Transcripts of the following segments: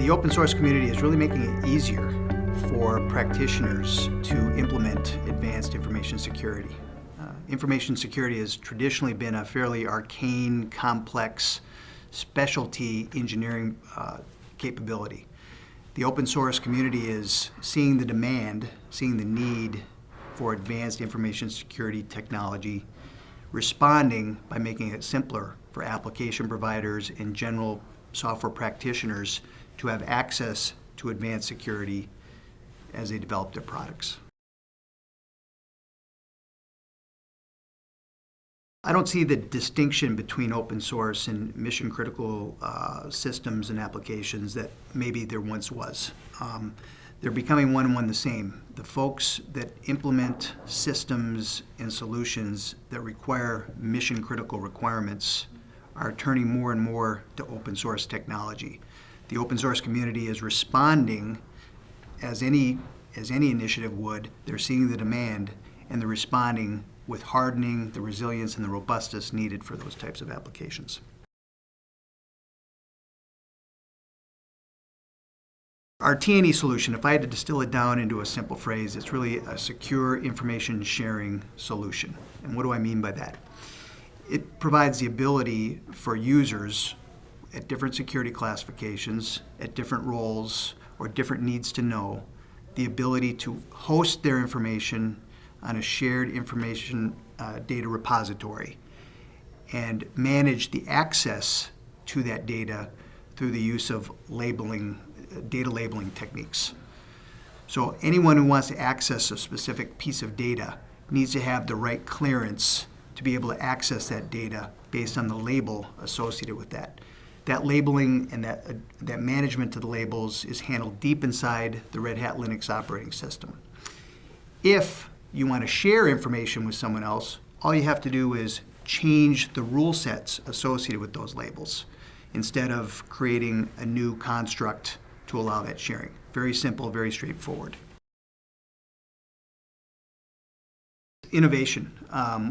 The open source community is really making it easier for practitioners to implement advanced information security. Information security has traditionally been a fairly arcane, complex, specialty engineering capability. The open source community is seeing the demand, seeing the need for advanced information security technology, responding by making it simpler for application providers and general software practitioners to have access to advanced security as they develop their products. I don't see the distinction between open source and mission critical systems and applications that maybe there once was. They're becoming one and one the same. The folks that implement systems and solutions that require mission critical requirements are turning more and more to open source technology. The open source community is responding as any initiative would. They're seeing the demand and they're responding with hardening the resilience and the robustness needed for those types of applications. Our T&E solution, if I had to distill it down into a simple phrase, it's really a secure information sharing solution. And what do I mean by that? It provides the ability for users at different security classifications, at different roles, or different needs to know, the ability to host their information on a shared information data repository and manage the access to that data through the use of data labeling techniques. So anyone who wants to access a specific piece of data needs to have the right clearance to be able to access that data based on the label associated with that. That labeling and that management of the labels is handled deep inside the Red Hat Linux operating system. If you want to share information with someone else, all you have to do is change the rule sets associated with those labels instead of creating a new construct to allow that sharing. Very simple, very straightforward. Innovation.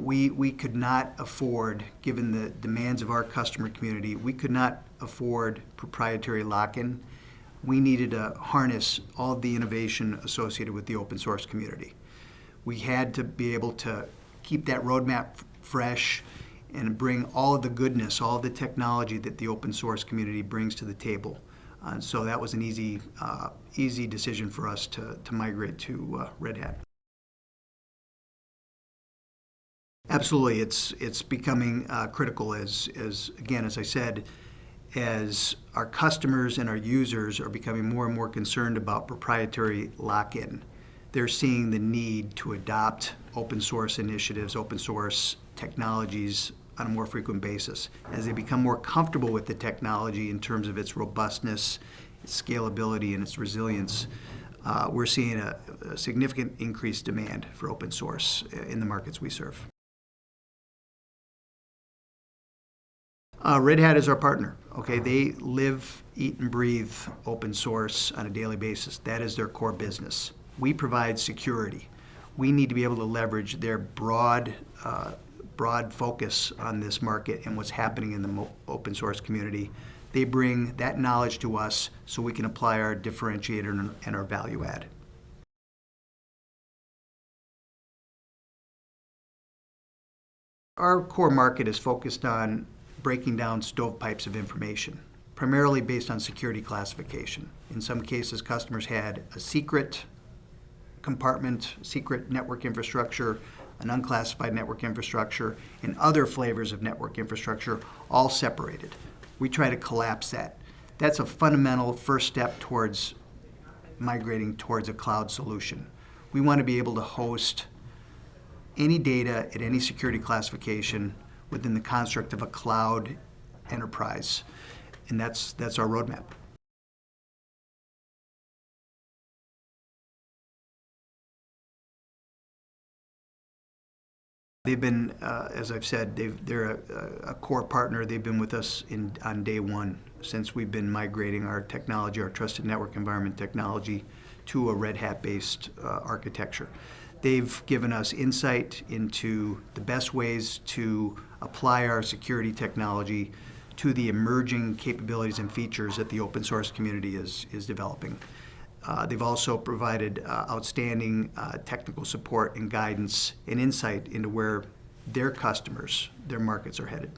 We could not afford, given the demands of our customer community, we could not afford proprietary lock-in. We needed to harness all of the innovation associated with the open source community. We had to be able to keep that roadmap fresh and bring all of the goodness, all of the technology that the open source community brings to the table. So that was an easy decision for us to migrate to Red Hat. Absolutely, it's becoming critical as again, as I said, as our customers and our users are becoming more and more concerned about proprietary lock-in. They're seeing the need to adopt open source initiatives, open source technologies on a more frequent basis. As they become more comfortable with the technology in terms of its robustness, its scalability, and its resilience, we're seeing a significant increased demand for open source in the markets we serve. Red Hat is our partner. Okay, they live, eat, and breathe open source on a daily basis. That is their core business. We provide security. We need to be able to leverage their broad focus on this market and what's happening in the open source community. They bring that knowledge to us so we can apply our differentiator and our value add. Our core market is focused on breaking down stovepipes of information, primarily based on security classification. In some cases, customers had a secret compartment, secret network infrastructure, an unclassified network infrastructure, and other flavors of network infrastructure, all separated. We try to collapse that. That's a fundamental first step towards migrating towards a cloud solution. We want to be able to host any data at any security classification within the construct of a cloud enterprise, and that's our roadmap. They've been, as I've said, they're a core partner. They've been with us on day one since we've been migrating our technology, our trusted network environment technology, to a Red Hat-based architecture. They've given us insight into the best ways to apply our security technology to the emerging capabilities and features that the open source community is developing. They've also provided outstanding technical support and guidance and insight into where their customers, their markets are headed.